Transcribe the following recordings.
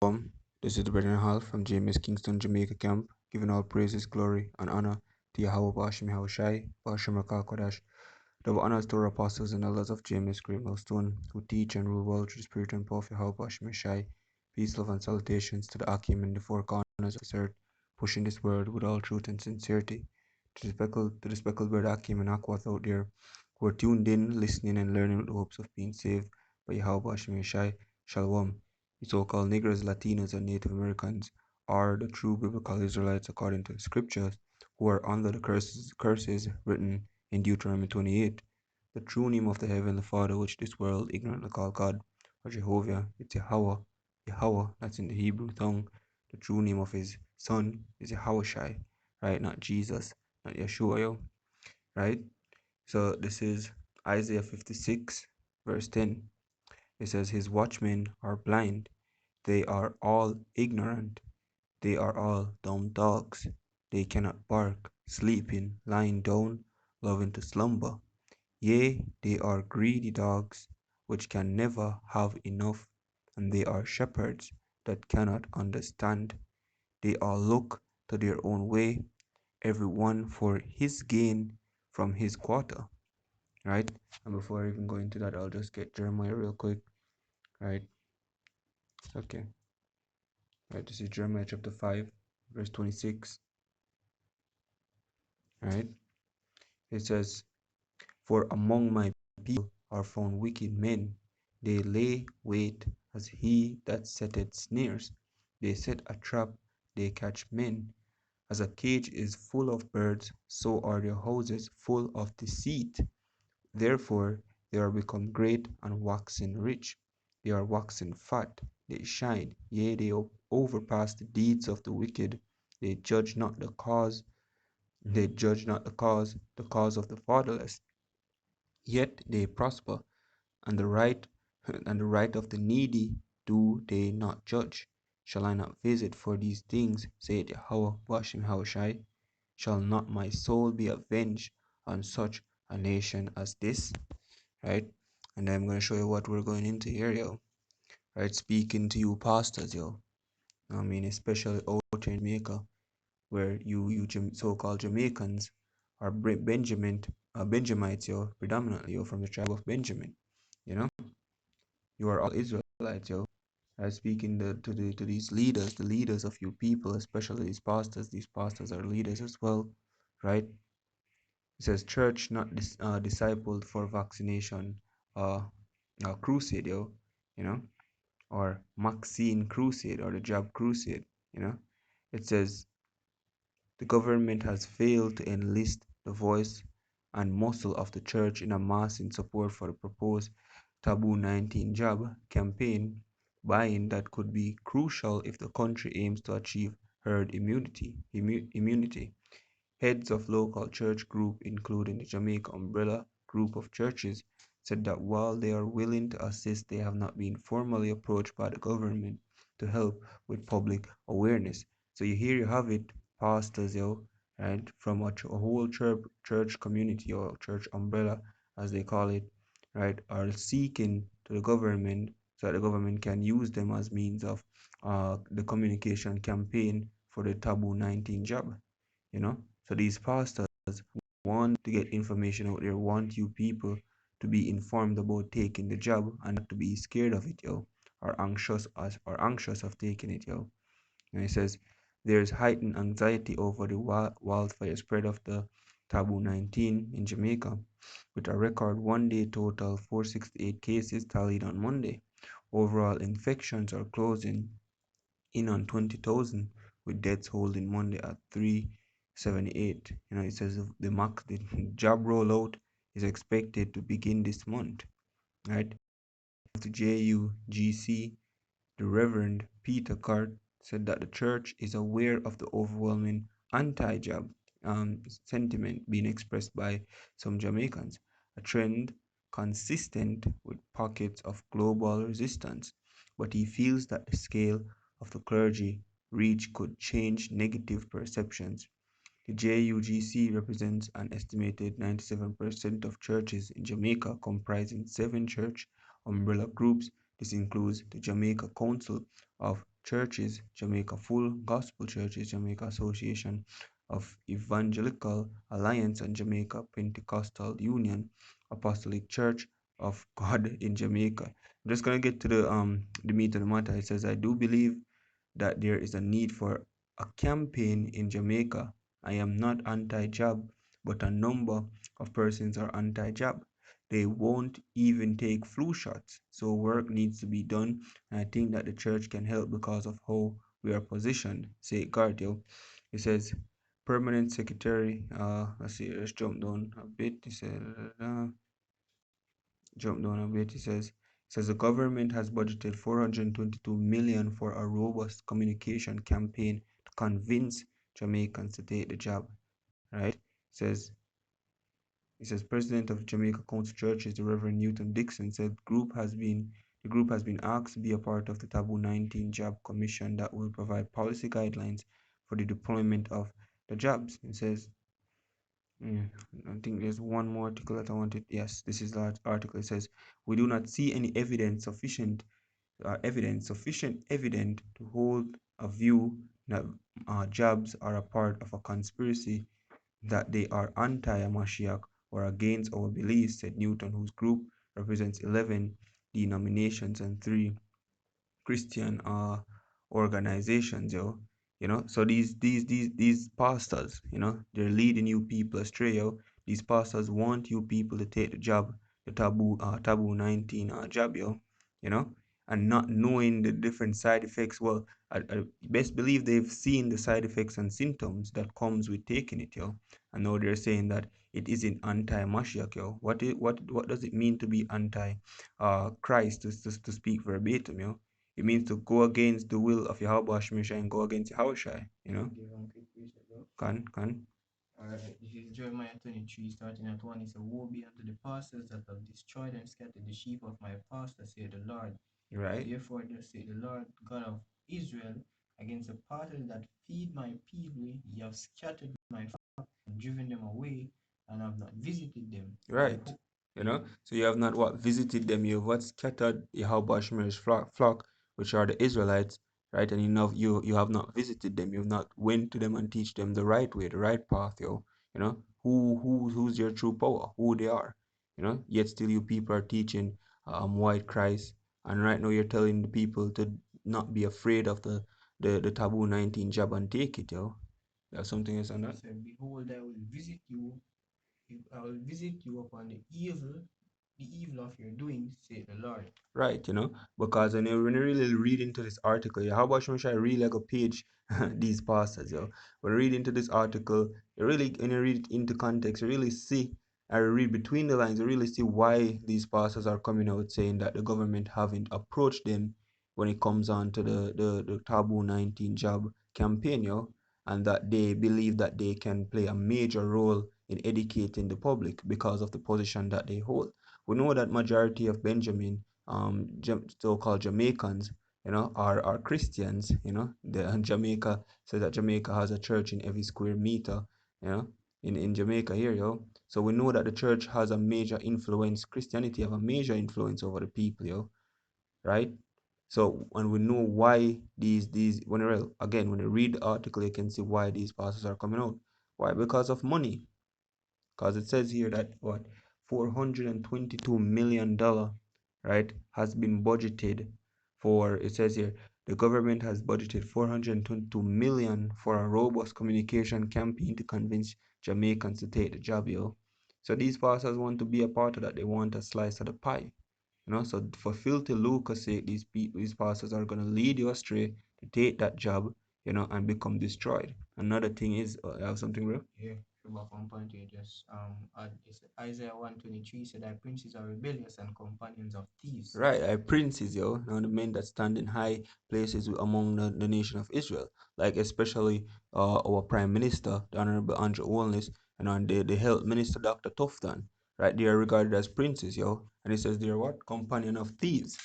Shalom. This is the Brethren Hall from JMS Kingston, Jamaica camp, giving all praises, glory, and honor to Yahweh Bashim Yahushai, Bashim Rakal Kodash. Double honors to our apostles and elders of JMS Great Millstone, who teach and rule well through the Spirit and power of Yahweh Bashim Yahushai. Peace, love, and salutations to the Akim in the four corners of this earth, pushing this word with all truth and sincerity. To the speckled bird Akim and Aquath out there, who are tuned in, listening, and learning with the hopes of being saved by Yahweh Bashim Yahushai. Shalom. The so-called Negroes, Latinos, and Native Americans are the true biblical Israelites according to the scriptures, who are under the curses written in Deuteronomy 28. The true name of the Heavenly Father, which this world ignorantly call God, or Jehovah, it's Yahweh. Yahweh, that's in the Hebrew tongue. The true name of his son is Yahushai, right? Not Jesus, not Yeshua, right? So this is Isaiah 56, verse 10. It says, His watchmen are blind, they are all ignorant, they are all dumb dogs. They cannot bark, sleeping, lying down, loving to slumber. Yea, they are greedy dogs, which can never have enough, and they are shepherds that cannot understand. They all look to their own way, every one for his gain from his quarter. Right? And before I even go into that, I'll just get Jeremiah real quick. Right? Okay. Right, this is Jeremiah chapter 5, verse 26. Right? It says, For among my people are found wicked men. They lay wait as he that setteth snares. They set a trap, they catch men. As a cage is full of birds, so are their houses full of deceit. Therefore they are become great and waxen rich. They are waxen fat, they shine, yea, they overpass the deeds of the wicked. They judge not the cause, they judge not the cause of the fatherless. Yet they prosper, and the right and the right of the needy do they not judge. Shall I not visit for these things, saith Yahweh Bashim Hawashai? Shall not my soul be avenged on such a nation as this? Right? And I'm gonna show you what we're going into here, yo. Right? Speaking to you pastors, yo. I mean, especially out here in Jamaica, where so-called Jamaicans are Benjamites, yo, predominantly, yo, from the tribe of Benjamin. You know, you are all Israelites, yo. I speaking to these leaders, the leaders of you people, especially these pastors. These pastors are leaders as well, right? It says church not discipled for vaccination, uh, crusade, yo, you know, or vaccine crusade or the job crusade, you know. It says the government has failed to enlist the voice and muscle of the church in a mass in support for the proposed Taboo 19 job campaign, buy-in that could be crucial if the country aims to achieve herd immunity. Heads of local church groups, including the Jamaica Umbrella Group of Churches, said that while they are willing to assist, they have not been formally approached by the government to help with public awareness. So you have it, pastors, yo, right, from a whole church community or church umbrella, as they call it, right, are seeking to the government so that the government can use them as means of the communication campaign for the Taboo 19 job, you know. So these pastors want to get information out there, want you people to be informed about taking the job and not to be scared of it, yo, or anxious of taking it, yo. And it says there's heightened anxiety over the wildfire spread of the Taboo 19 in Jamaica, with a record one-day total 468 cases tallied on Monday. Overall infections are closing in on 20,000, with deaths holding Monday at 378. You know, it says the job rollout is expected to begin this month, right? To JUGC, the Reverend Peter Cart said that the church is aware of the overwhelming anti-job sentiment being expressed by some Jamaicans, a trend consistent with pockets of global resistance, but he feels that the scale of the clergy reach could change negative perceptions. The JUGC represents an estimated 97% of churches in Jamaica, comprising 7 church umbrella groups. This includes the Jamaica Council of Churches, Jamaica Full Gospel Churches, Jamaica Association of Evangelical Alliance, and Jamaica Pentecostal Union, Apostolic Church of God in Jamaica. I'm just gonna get to the meat of the matter. It says, I do believe that there is a need for a campaign in Jamaica. I am not anti-jab, but a number of persons are anti-jab. They won't even take flu shots. So work needs to be done, and I think that the church can help because of how we are positioned. Say Guardio. It says permanent secretary. Let's see. Let's jump down a bit. He said. Jump down a bit. It says the government has budgeted 422 million for a robust communication campaign to convince Jamaicans to take the job. Right? Says it says President of Jamaica Council Churches, the Reverend Newton Dixon, said the group has been asked to be a part of the Taboo 19 Job Commission that will provide policy guidelines for the deployment of the jobs. It says I think there's one more article that I wanted. Yes, this is that article. It says we do not see any sufficient evidence to hold a view that jobs are a part of a conspiracy, that they are anti-Mashiach or against our beliefs, said Newton, whose group represents 11 denominations and 3 Christian organizations, yo. So these pastors, they're leading you people astray, yo. These pastors want you people to take the job, the taboo 19 job, yo, you know, and not knowing the different side effects. Well, I best believe they've seen the side effects and symptoms that comes with taking it, yo. I know they're saying that it isn't anti-Mashiach, yo. What does it mean to be anti Christ, to speak verbatim, yo? It means to go against the will of Yahweh Shemeshai and go against Yahushai. Give one quick reset, bro. Can. Alright, this is Jeremiah 23, starting at 1. It's a woe be unto the pastors that have destroyed and scattered the sheep of my pastor, say the Lord. Right? Therefore, thus say the Lord God of Israel, against the pastors that feed my people, ye have scattered my flock and driven them away, and have not visited them. Right. So you have not what visited them, you have what scattered Yahweh Shemeshai's flock, which are the Israelites, right? And you have not visited them, you have not went to them and teach them the right way, the right path, yo. Who's your true power, who they are, Yet still you people are teaching white Christ, and right now you're telling the people to not be afraid of the taboo 19 job and take it, yo. That's something else on He that. said, behold, I will visit you, I will visit you upon the evil of your doing, said the Lord. Right, because when you really read into this article, yeah, how about Shemashai really like a page these pastors, yo. When you read into this article, when you read it into context, you really see, I read between the lines, you really see why these pastors are coming out saying that the government haven't approached them when it comes on to the Taboo 19 job campaign, yo, and that they believe that they can play a major role in educating the public because of the position that they hold. We know that majority of Benjamin so-called Jamaicans, are Christians. The Jamaica says that Jamaica has a church in every square meter, you know, in Jamaica here, yo. So we know that the church has a major influence. Christianity have a major influence over the people, yo, right? So, and we know why these when you read the article, you can see why these pastors are coming out. Why? Because of money, because it says here that what $422 million, right, has been budgeted for. It says here the government has budgeted 422 million for a robust communication campaign to convince Jamaicans to take the job, yo. So these pastors want to be a part of that. They want a slice of the pie. So for filthy lucre's sake, these pastors are gonna lead you astray to take that job, and become destroyed. Another thing is, I have something, bro. Yeah, Shubha from point here just it's Isaiah 123 said thy princes are rebellious and companions of thieves. Right, princes, yo, the men that stand in high places among the nation of Israel, like especially our Prime Minister, the Honorable Andrew Holness, and the Health Minister, Dr. Tufton, right? They are regarded as princes, yo, and it says they are what? Companion of thieves.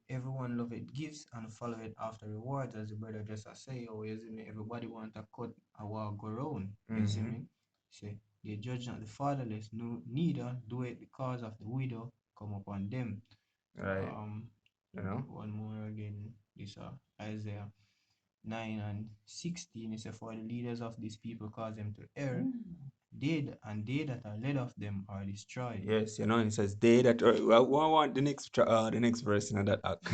Everyone love it gifts and follow it after rewards, as the brother just say, oh, you see me, everybody want to cut a war go round. You see me? Say they judge not the fatherless, no neither do it because of the widow come upon them. Right, Um you know. one more again, this Isaiah. 9 and 16, it says, for the leaders of these people cause them to err, they that are led of them are destroyed. Yes, it says they that are. Well, I want the next verse in that act.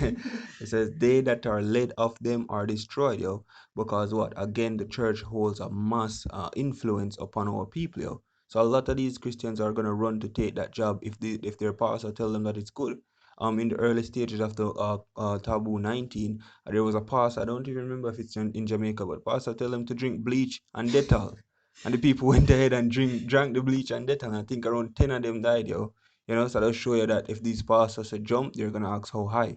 It says they that are led of them are destroyed, yo. Because what? Again, the church holds a mass influence upon our people, yo. So a lot of these Christians are gonna run to take that job if their pastor tell them that it's good. In the early stages of the Taboo 19, there was a pastor. I don't even remember if it's in Jamaica, but pastor tell them to drink bleach and Dettol. And the people went ahead and drank the bleach and that, and I think around 10 of them died, yo. So that'll show you that if these pastors a jump, they're gonna ask how high.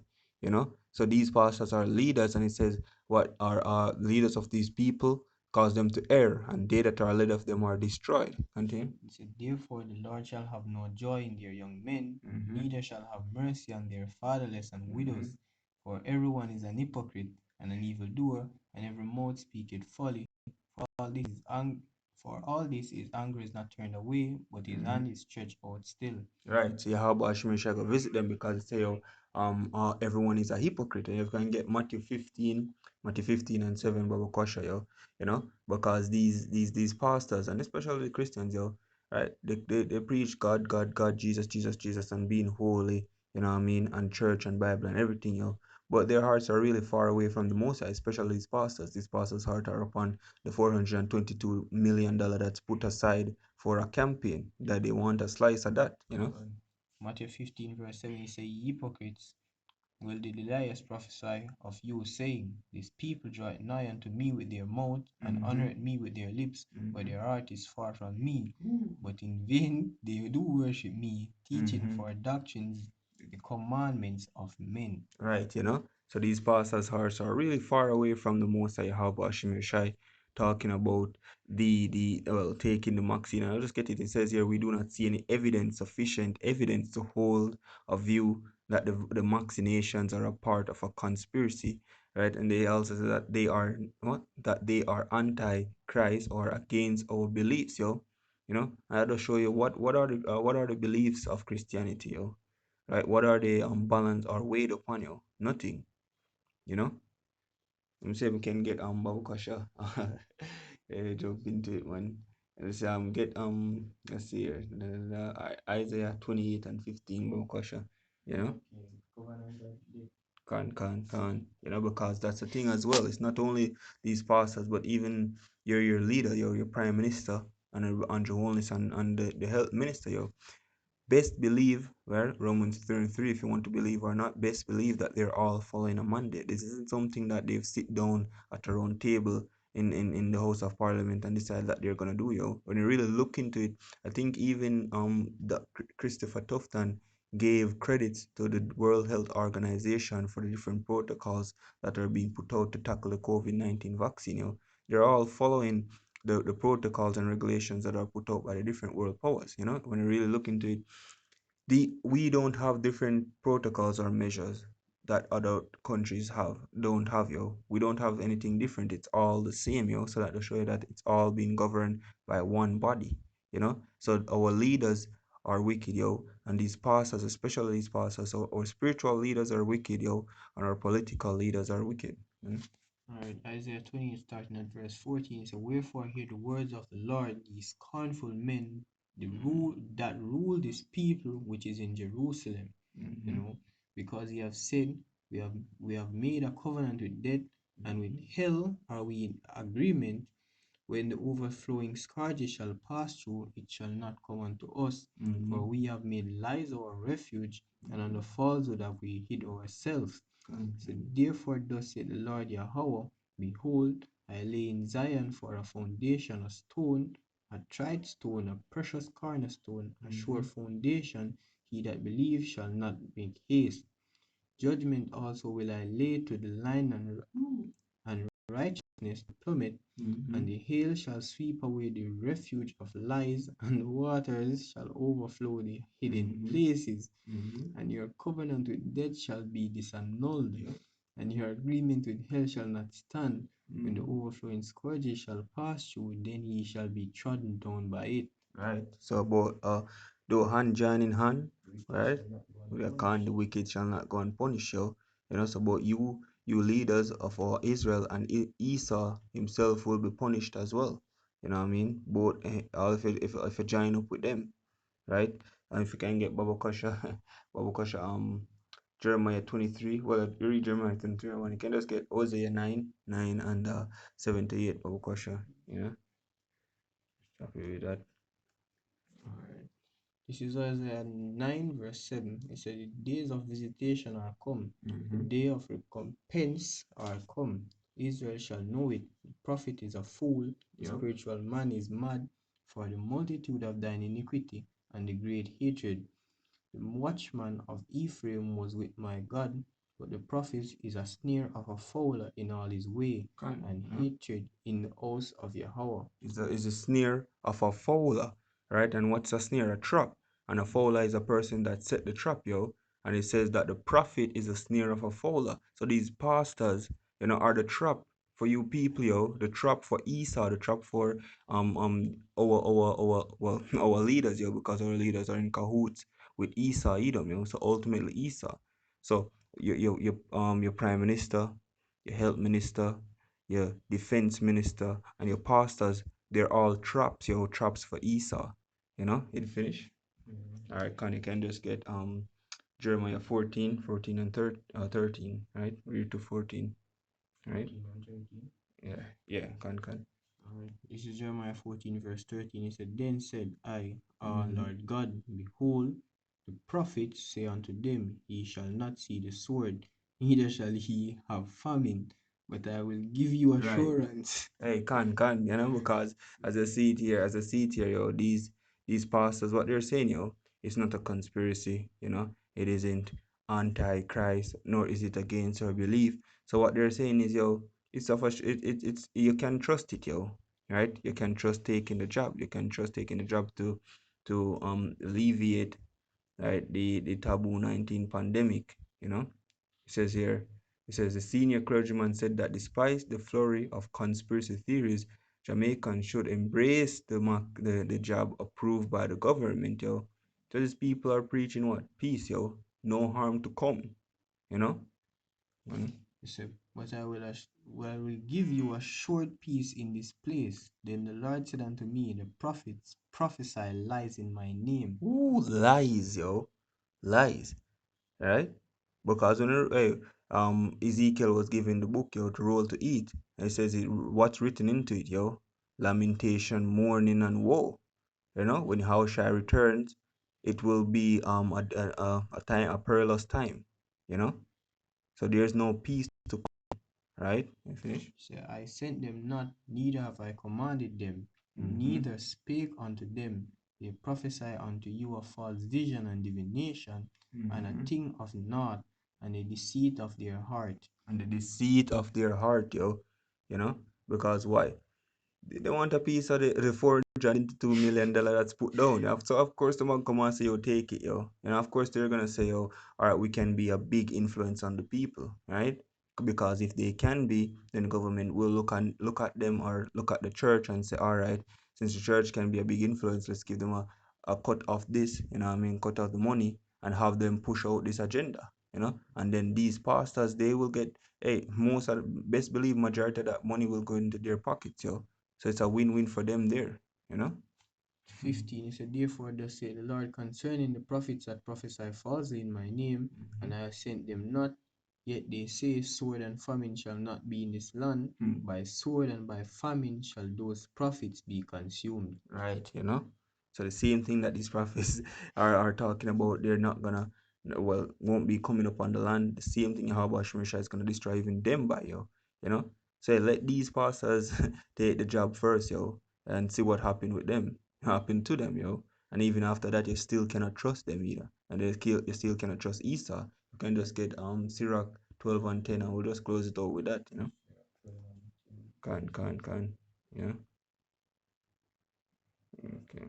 So these pastors are leaders, and it says what are leaders of these people cause them to err, and they that are led of them are destroyed. Continue. It said, therefore the Lord shall have no joy in their young men, Mm-hmm. neither shall have mercy on their fatherless and Mm-hmm. widows. For everyone is an hypocrite and an evildoer, and every mouth speaketh folly. For all this is his anger is not turned away, but his Mm-hmm. hand is stretched out still. Right. So how about Shimon shall go visit them because they say, everyone is a hypocrite. And you can get Matthew 15 and 7, Baba Kosha, because these pastors and especially the Christians, right, they preach God, God, God, Jesus, Jesus, Jesus, and being holy, you know what I mean, and church and Bible and everything, But their hearts are really far away from the Most High, especially these pastors. These pastors' hearts are upon the $422 million that's put aside for a campaign that they want a slice of that. Matthew 15, verse 7, he says, ye hypocrites, will did Elias prophesy of you, saying, this people draw it nigh unto me with their mouth, and honour me with their lips, but their heart is far from me. But in vain they do worship me, teaching for doctrines the commandments of men. Right. So these pastors' hearts are really far away from the Most High Yahweh Hashem Yeshai, talking about taking the vaccine. And I'll just get it. It says here we do not see any sufficient evidence to hold a view that the vaccinations are a part of a conspiracy, right? And they also say that they are what? That they are anti-Christ or against our beliefs, yo. I'll just show you what are the beliefs of Christianity, yo, right? What are they balanced or weighed upon you? Nothing, you know. Let me say we can get Babu Kasha. Jump into it, man. Let's say get let's see here. Isaiah 28 and 15, Babu Kasha. You know, can because that's the thing as well. It's not only these pastors, but even your leader, your prime minister, and Andrew Holness and the health minister, best believe, well, Romans 3:3, if you want to believe or not, best believe that they're all following a mandate. This isn't something that they've sit down at a round table in the House of Parliament and decide that they're gonna do, When you really look into it, I think even Christopher Tufton gave credits to the World Health Organization for the different protocols that are being put out to tackle the COVID-19 vaccine, They're all following the protocols and regulations that are put out by the different world powers. When you really look into it, we don't have different protocols or measures that other countries don't have, we don't have anything different. It's all the same, so that to show you that it's all being governed by one body. So our leaders are wicked, and these pastors, especially these pastors, our spiritual leaders are wicked, and our political leaders are wicked. Alright, Isaiah 20, starting at verse 14, says, wherefore hear the words of the Lord, ye scornful men, the rule that rule this people which is in Jerusalem. Because ye have said, we have made a covenant with death, and with hell are we in agreement. When the overflowing scourges shall pass through, it shall not come unto us. For we have made lies our refuge, and on the falsehood have we hid ourselves. So therefore thus saith the Lord Yahweh, behold, I lay in Zion for a foundation a stone, a tried stone, a precious cornerstone, a sure foundation. He that believes shall not make haste. Judgment also will I lay to the line, and righteousness to plummet, and the hail shall sweep away the refuge of lies, and the waters shall overflow the hidden places. And your covenant with death shall be disannulled, and your agreement with hell shall not stand. When the overflowing scourges shall pass through, then ye shall be trodden down by it. Right. So about though hand join in hand, right? The wicked shall not go unpunished, So about you leaders of our Israel, and Esau himself will be punished as well. You know what I mean? Both, all if you join up with them, right? And if you can get Baba Kasha, Baba Kasha, Jeremiah 23. Well, if you read Jeremiah 23, one, you can just get Hosea 9, and 78, Baba Kasha. You know, happy with that. Alright. This is Isaiah 9, verse 7. It said, the days of visitation are come, the day of recompense are come. Israel shall know it. The prophet is a fool, the Yep. spiritual man is mad, for the multitude of thine iniquity and the great hatred. The watchman of Ephraim was with my God, but the prophet is a snare of a fowler in all his way, and hatred in the house of Yahweh. Is a snare of a fowler, right? And what's a snare? A trap. And a fowler is a person that set the trap, yo. And it says that the prophet is a snare of a fowler. So these pastors, are the trap for you people, yo. The trap for Esau, the trap for our well our leaders, yo, because our leaders are in cahoots with Esau, Edom, yo. So ultimately Esau. So your prime minister, your health minister, your defense minister, and your pastors, they're all traps, traps for Esau. It finish. All right, Con, you can just get Jeremiah 14 and 13, right? Read to 14, right? 14 and 13. Yeah, Con. Alright. This is Jeremiah 14, verse 13. It said, then said I, Lord God, behold, the prophets say unto them, he shall not see the sword, neither shall he have famine, but I will give you Right. assurance. Hey, can, because as I see it here, yo, these pastors, what they're saying, it's not a conspiracy, it isn't anti-Christ, nor is it against our belief. So what they're saying is, it's of a, it's you can trust it, right? You can trust taking the job. You can trust taking the job to alleviate, right, the taboo 19 pandemic, it says here, it says the senior clergyman said that despite the flurry of conspiracy theories, Jamaicans should embrace the job approved by the government, yo. So these people are preaching what? Peace, yo. No harm to come, you know? Mm. He said, but I will give you a short peace in this place. Then the Lord said unto me, the prophets prophesy lies in my name. Ooh, lies, yo. Lies, right? Because Ezekiel was given the book, yo, to roll to eat, and it says what's written into it, yo, lamentation, mourning, and woe. When Yahushua returns, it will be a time, a perilous time. You know, so there's no peace to come, right? You finish. Say, I sent them not, neither have I commanded them, Mm-hmm. neither spake unto them. They prophesy unto you a false vision and divination, and a thing of naught, and a deceit of their heart. And the deceit of their heart, yo. Because why? They want a piece of the $422 million that's put down. So of course the man come and say, yo, take it, yo. Of course they're gonna say, yo, all right, we can be a big influence on the people, right? Because if they can be, then the government will look at them, or look at the church and say, all right, since the church can be a big influence, let's give them a cut of this, cut off the money, and have them push out this agenda, and then these pastors, they will get, hey, most of best believe majority of that money will go into their pockets, yo. So it's a win-win for them there, you know? 15. He said, therefore, thus saith the Lord concerning the prophets that prophesy falsely in my name, and I have sent them not. Yet they say, sword and famine shall not be in this land. By sword and by famine shall those prophets be consumed. Right, So the same thing that these prophets are talking about, they're not gonna, well, won't be coming up on the land. The same thing how Shemesha is gonna destroy even them by, you know? So let these pastors take the job first, and see what happened with them, happen to them, And even after that, you still cannot trust them either. And you still cannot trust Esau. You can just get Sirach 12 and 10, and we'll just close it out with that, Can, yeah. Okay.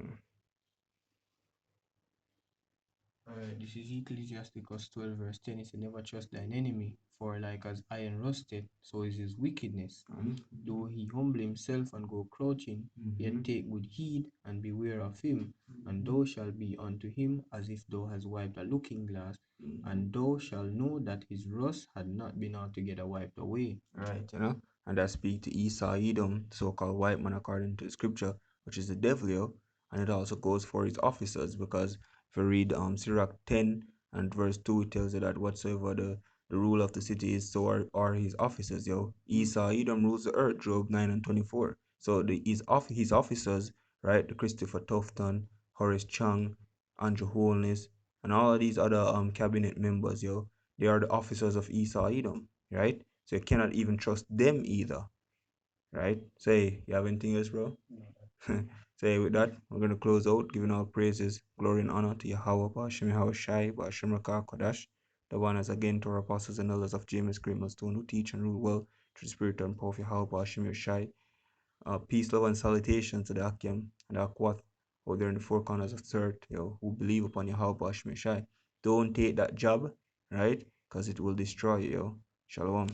This is Ecclesiasticus 12, verse 10. It said, never trust thine enemy, for like as iron rusted, so is his wickedness. Though he humble himself and go crouching, yet take good heed and beware of him, and thou shalt be unto him as if thou hast wiped a looking glass, and thou shalt know that his wrath had not been altogether wiped away. Right, and that speak to Esau, Edom, so-called white man according to the scripture, which is the devil, and it also goes for his officers, because if you read Sirach 10 and verse 2, it tells you that whatsoever the rule of the city is, so are his officers, Esau, Edom rules the earth, Job 9 and 24. So his officers, right, the Christopher Tufton, Horace Chung, Andrew Holness, and all of these other cabinet members, they are the officers of Esau, Edom, right? So you cannot even trust them either, right? Say, you have anything else, bro? Say, with that, we're going to close out, giving all praises, glory, and honor to Yahweh, Bashim Yahweh Shai, Bashim Rakah Kodash, the one as again to our apostles and elders of James Great Millstone, who teach and rule well through the spirit and power of Yahweh, Bashim Shai. Peace, love, and salutation to the Akim and the Akwat out there in the four corners of the earth, who believe upon Yahweh, Bashim Shai. Don't take that job, right? Because it will destroy you, Shalom.